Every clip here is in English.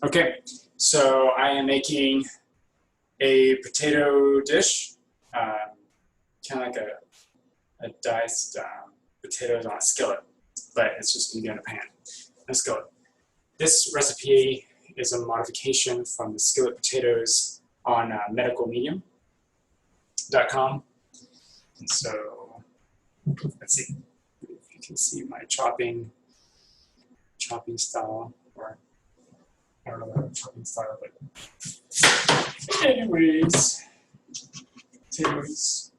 Okay, so I am making a potato dish, kind of like a diced potatoes on a skillet, but it's just going to be in a pan, a skillet. This recipe is a modification from the skillet potatoes on medicalmedium.com. And so, let's see if you can see my chopping style, or I don't know about chopping style, but anyways, potatoes.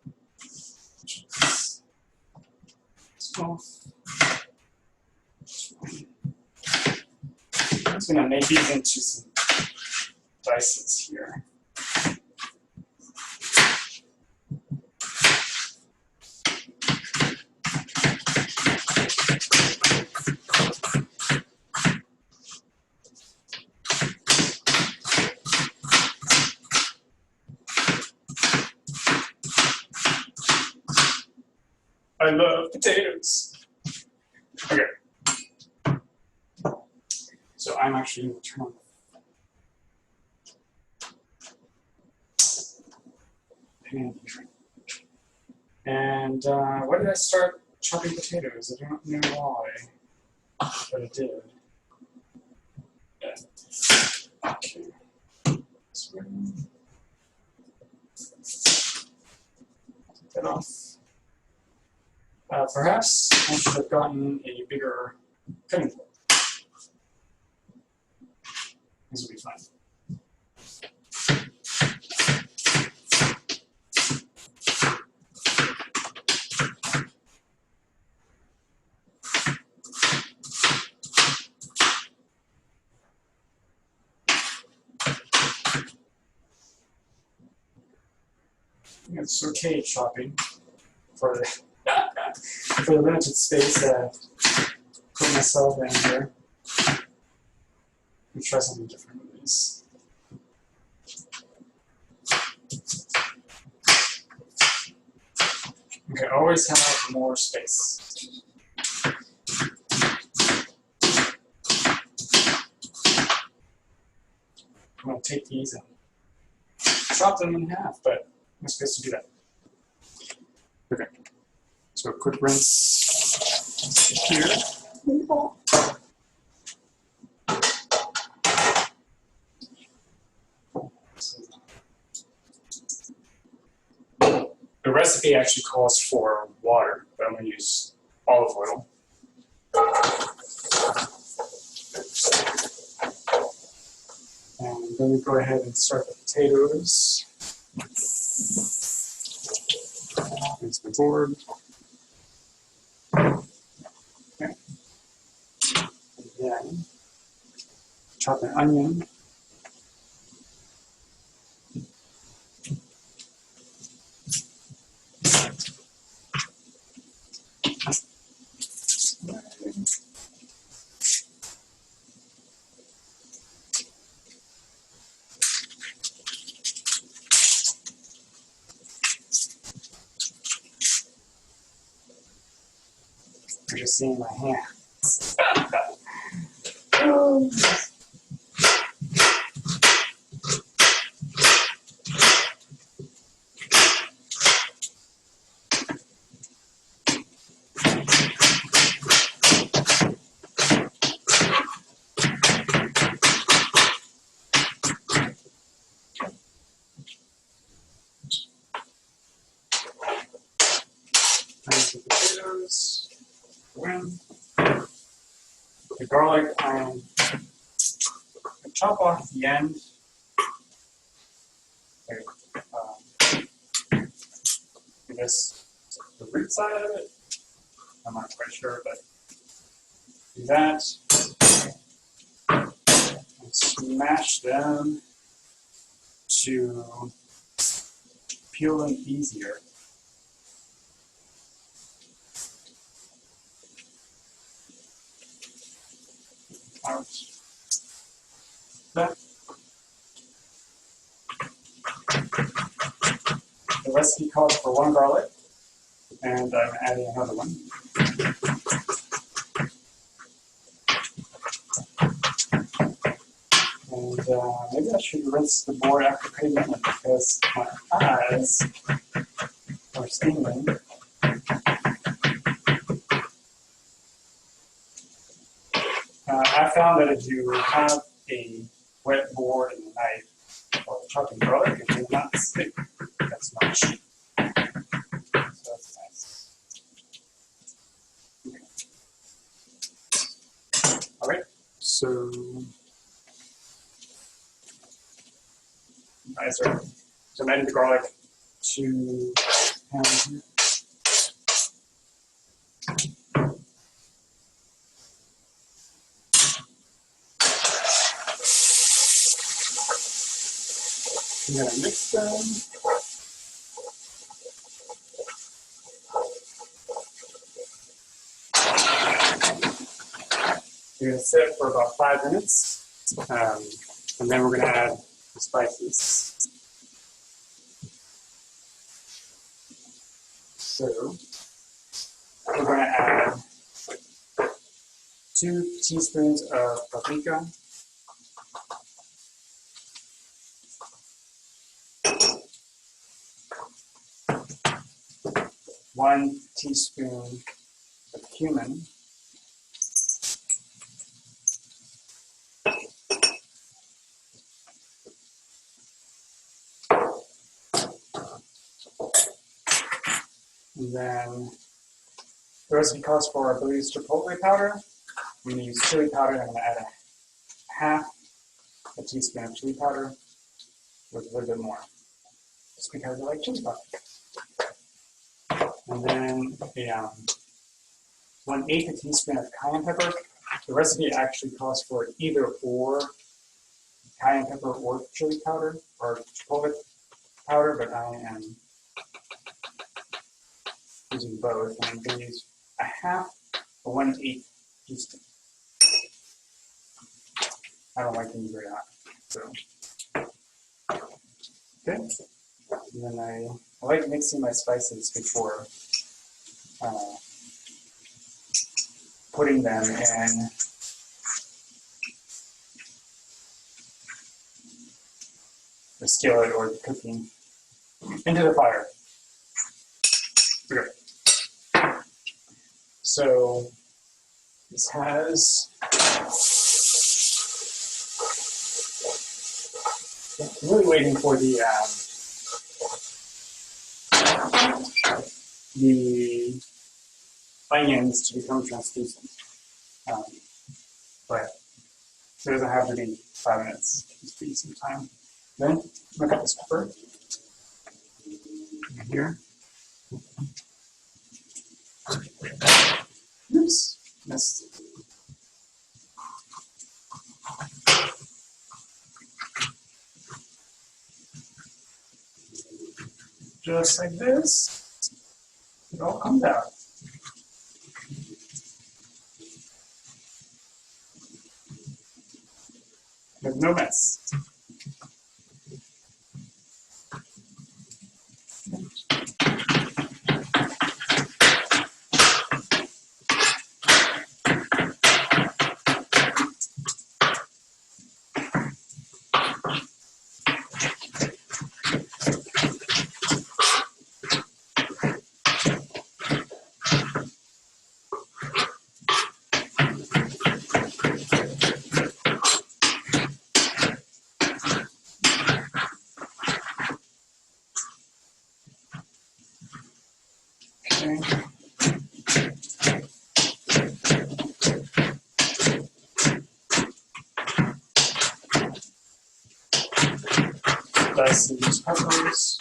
Small. I'm just gonna make these into some dices here. I love potatoes. Okay. So I'm actually going to turn on the pan here. And why did I start chopping potatoes? I don't know why, but I did. Yeah. Okay. Take that off. Perhaps I should have gotten a bigger cutting board. This will be fun. It's okay chopping for the for the limited space that I put myself in here. Let me try something different with these. Okay, always have more space. I'm going to take these and chop them in half, but I'm supposed to do that. Okay, so a quick rinse here. The recipe actually calls for water, but I'm going to use olive oil. And then we go ahead and start the potatoes. Rinse my board. Okay. And then chop an onion. You're just seeing my hands. The potatoes. The garlic, I chop off the end. This, the root side of it. I'm not quite sure, but do that. And smash them to peel them easier. Out. That. The recipe calls for 1 garlic, and I'm adding another one. maybe I should rinse the board after cutting it because my eyes are steaming. I found that if you have a wet board and a knife or chopping garlic, it will not stick as much. So that's nice. Okay. All right, so I'm adding the garlic to pan here. I'm going to mix them. You're going to sit it for about 5 minutes, and then we're going to add the spices. So we're going to add 2 teaspoons of paprika, 1 teaspoon of cumin, and then the recipe calls for, I believe, chipotle powder. I'm going to use chili powder. I'm going to add half a teaspoon of chili powder with a little bit more, just because I like chili powder. And then a 1/8 teaspoon of cayenne pepper. The recipe actually calls for either or cayenne pepper or chili powder or chipotle powder, but I am using both. And I'm going to use a half or 1/8 teaspoon. I don't like things very hot, so okay. And then I like mixing my spices before putting them in the skillet or the cooking into the fire. Okay. So this has, I'm really waiting for the onions to become translucent, but it doesn't have to be 5 minutes. Just be some time. Then I'm gonna cut this pepper here. Oops, missed. Just like this, it all comes out. With no mess. Dice these peppers.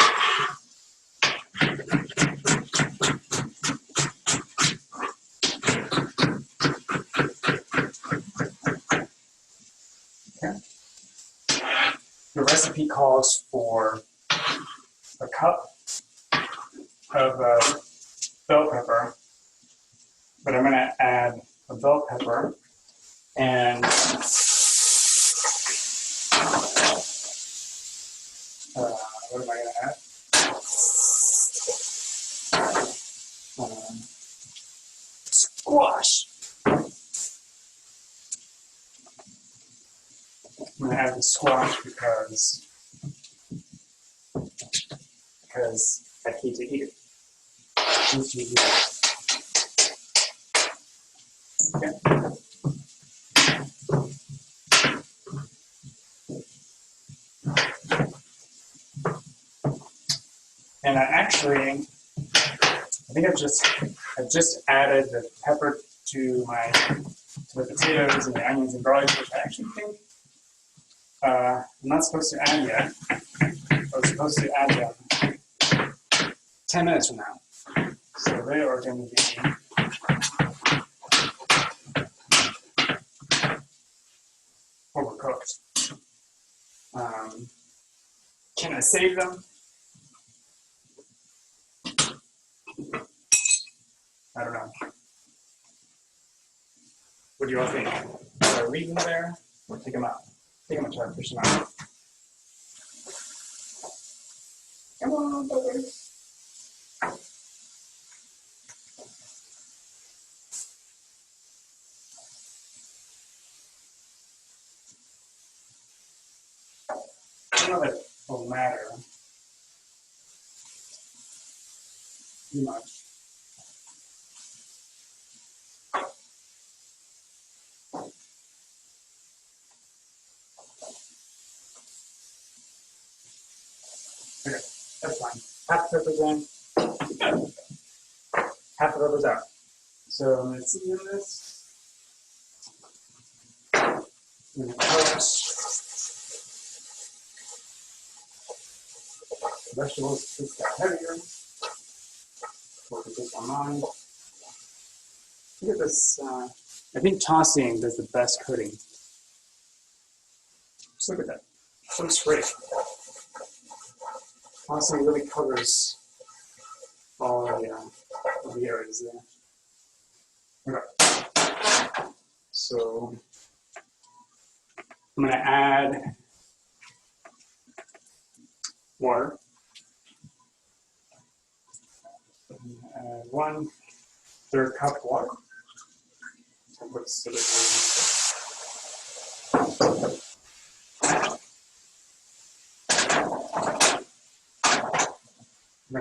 Okay. The recipe calls for a cup of bell pepper, but I'm going to add a bell pepper and what am I going to add? Squash. I'm going to add the squash because I hate to eat it. Okay. And I think I've just added the pepper to the potatoes and the onions and garlic, which I actually think I'm not supposed to add yet. I was supposed to add them 10 minutes from now. So they are going to be overcooked. Can I save them? I don't know. What do you all think? Should I leave them there or take them out? I think I'm going to try to push them out. Come on, buddy. I know that will matter too much. Okay, that's fine. Half the pepper's in, half the pepper's out. So I'm going to season this. I'm going to cut vegetables. This got heavier. We'll put this on mine. Look at this. I think tossing does the best coating. Just look at that. It looks great. Tossing really covers all the areas there. Okay. So I'm going to add water. Add 1/3 cup of water. I'm going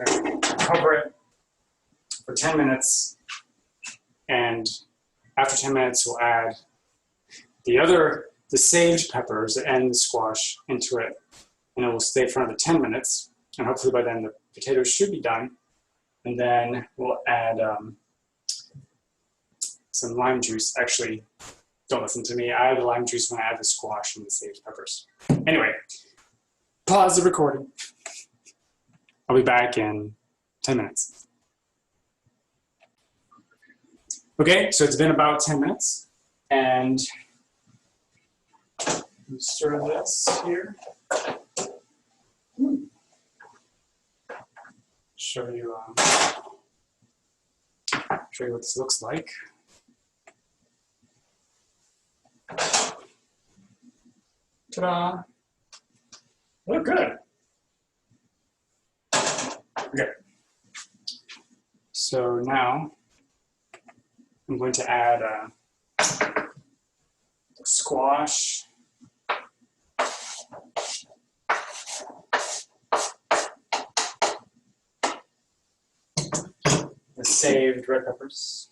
to cover it for 10 minutes, and after 10 minutes we'll add the sage peppers and the squash into it, and it will stay for another 10 minutes, and hopefully by then the potatoes should be done. And then we'll add some lime juice. Actually, don't listen to me. I add the lime juice when I add the squash and the sage peppers. Anyway, pause the recording. I'll be back in 10 minutes. Okay, so it's been about 10 minutes, and stir this here. Show you what this looks like. Ta-da! Look good. Okay. So now I'm going to add squash. The saved red peppers.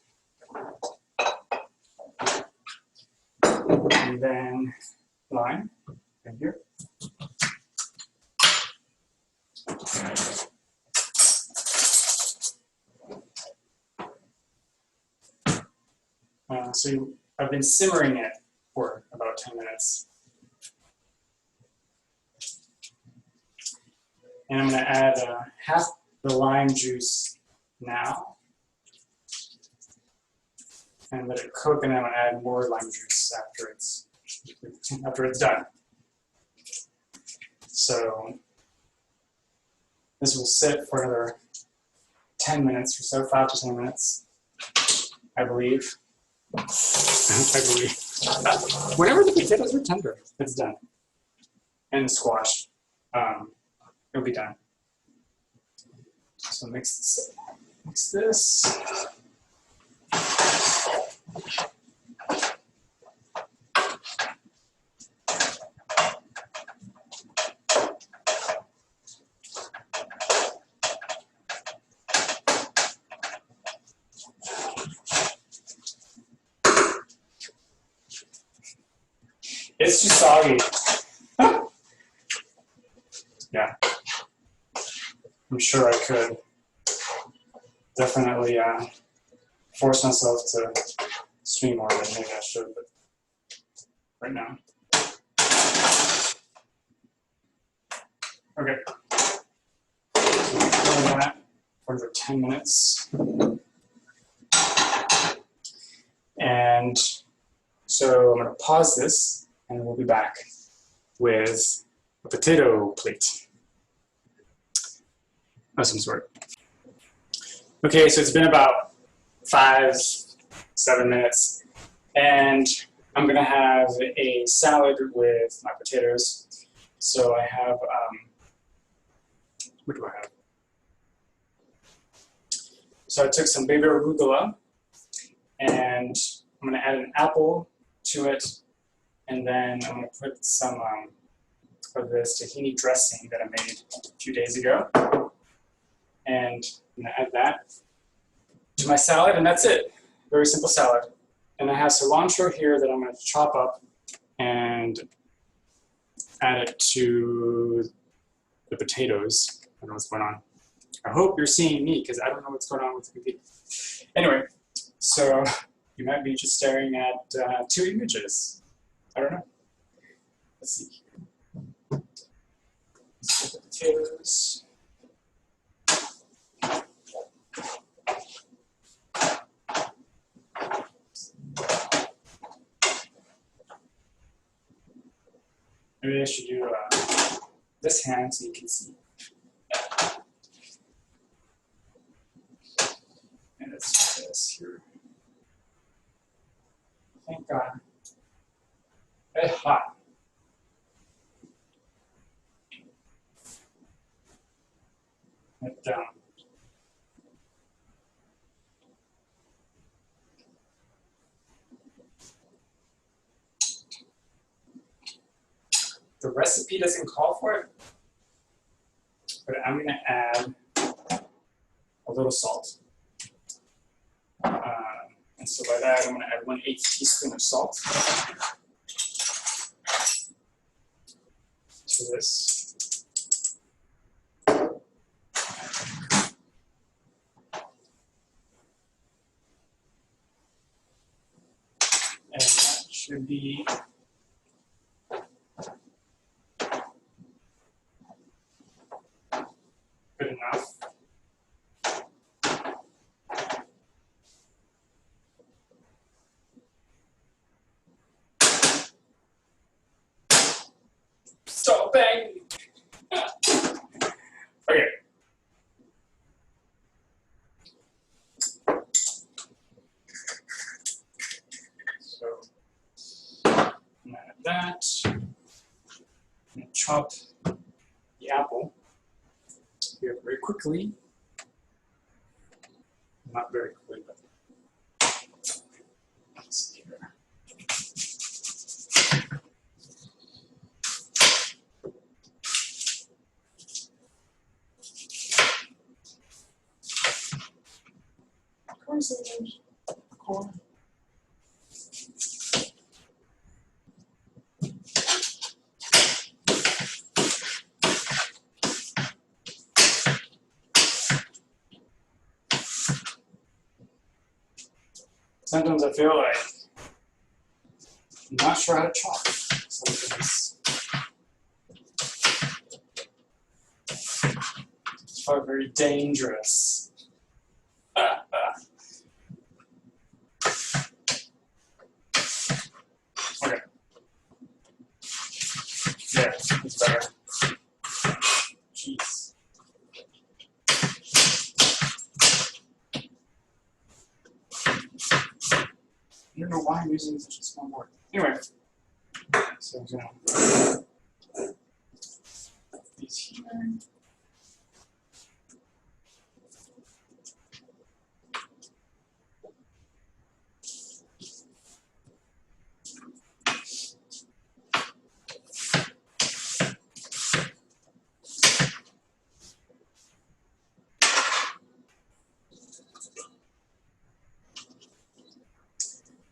And then lime right here. So I've been simmering it for about 10 minutes. And I'm going to add half the lime juice now. And let it cook, and then I'm going to add more lime juice after it's done. So this will sit for another 10 minutes or so, 5 to 10 minutes, I believe. I believe. Whenever the potatoes are tender, it's done. And the squash, it'll be done. So mix this. It's too soggy. Yeah. I'm sure I could definitely force myself to stream more than maybe I should, but right now. Okay. So we're doing that for another 10 minutes. And so I'm going to pause this, and we'll be back with a potato plate of some sort. Okay, so it's been about 5-7 minutes, and I'm going to have a salad with my potatoes. So I have, what do I have? So I took some baby arugula, and I'm going to add an apple to it, and then I'm going to put some of this tahini dressing that I made a few days ago. And I'm going to add that to my salad, and that's it. Very simple salad. And I have cilantro here that I'm going to chop up and add it to the potatoes. I don't know what's going on. I hope you're seeing me, because I don't know what's going on with the computer. Anyway, so you might be just staring at 2 images. I don't know. Let's see here. So the potatoes. Maybe I should do this hand so you can see. And it's this here. Thank God. Very hot. Head down. The recipe doesn't call for it, but I'm going to add a little salt. And so by that, I'm going to add 1/8 teaspoon of salt to this. And that should be good enough. Stop banging. Okay. So I'm gonna add that. I'm gonna chop the apple here very quickly. Not very quickly, but let's see here. Corn. Sometimes I feel like I'm not sure how to chop some things. It's probably very dangerous. Okay. Yeah, it's better. Jeez. I don't know why I'm using such a small board. Anyway, so I'm gonna put these here.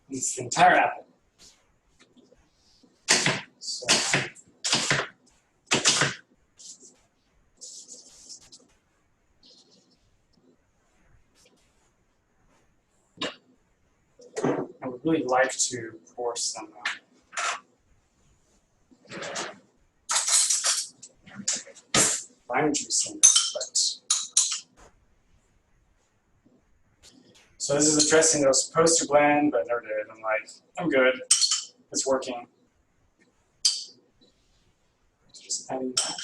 It's the entire apple. really like to pour some lime juice in it, but so this is a dressing that was supposed to blend, but never did. I'm like, I'm good. It's working. Just adding that.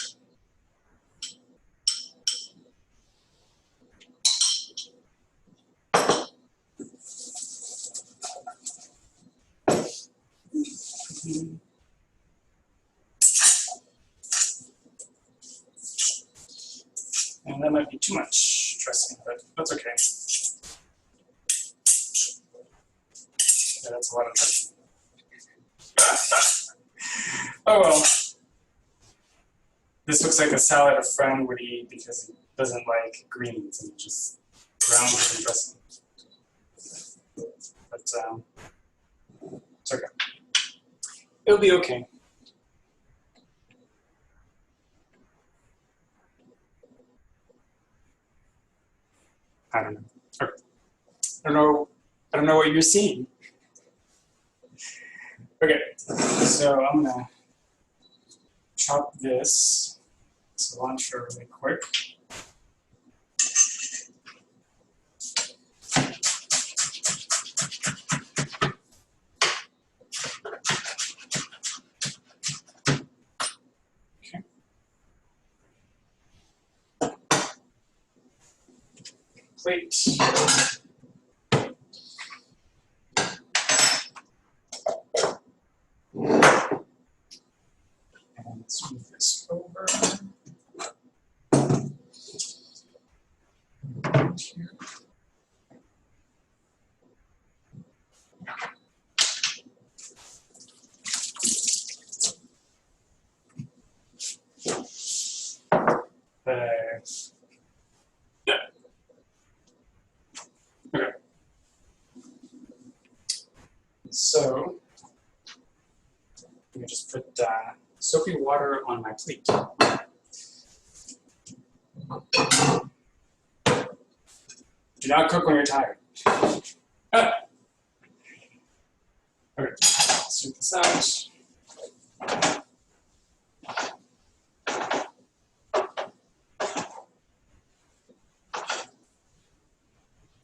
And that might be too much dressing, but that's okay. Yeah, that's a lot of dressing. Oh well. This looks like a salad a friend would eat because he doesn't like greens and just browns it in dressing. But it's okay. It'll be okay. I don't know. Okay. I don't know what you're seeing. Okay, so I'm gonna chop this cilantro really quick. Okay. Plate. And let's move this over. Here. Yeah. Okay. So let me just put soapy water on my plate. Do not cook when you're tired. Ah. Okay, let's do this out.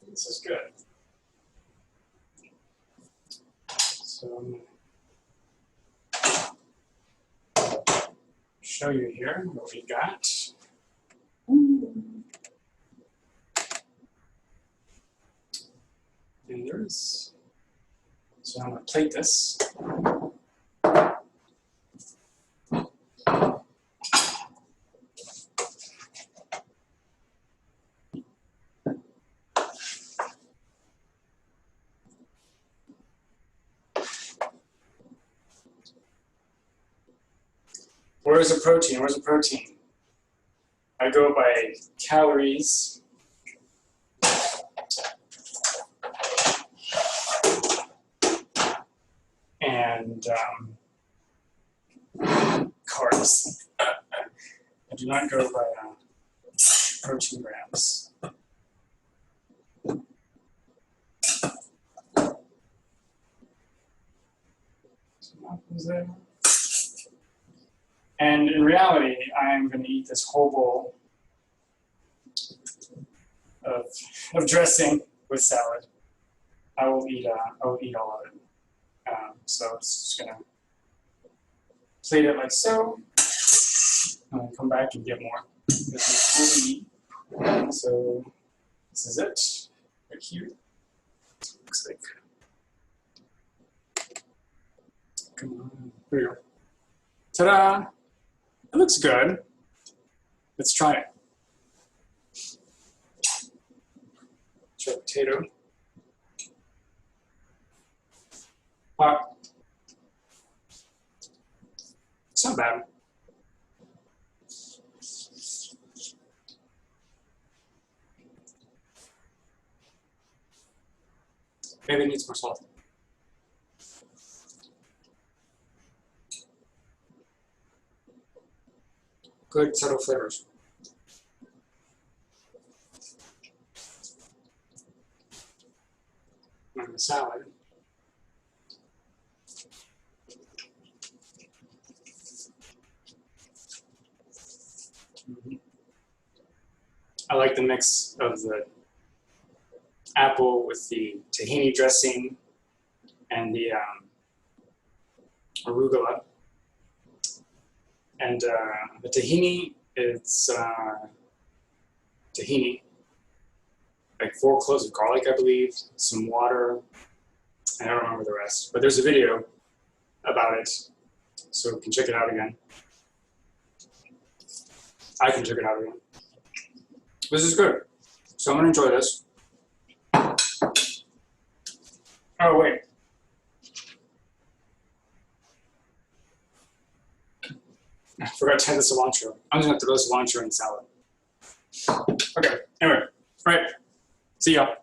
This is good. So I'm going to show you here what we got. And there's, so I'm going to plate this. Where's the protein? Where's the protein? I go by calories. And carbs. I do not go by protein grams. So apples there. And in reality, I'm going to eat this whole bowl of dressing with salad. I will eat all of it. So it's just going to plate it like so, and then come back and get more. So this is it, right here. Looks like, come on, here we go. Ta-da! It looks good. Let's try it. Try potato. Hot. It's not bad. Maybe it needs more salt. Good subtle flavors. And the salad. Mhm. I like the mix of the apple with the tahini dressing and the arugula. And the tahini, it's tahini, like 4 cloves of garlic, I believe, some water. I don't remember the rest, but there's a video about it, so we can check it out again. I can check it out again. This is good, so I'm gonna enjoy this. Oh wait. I forgot to add the cilantro. I'm just gonna throw the cilantro in salad. Okay, anyway, all right. See y'all.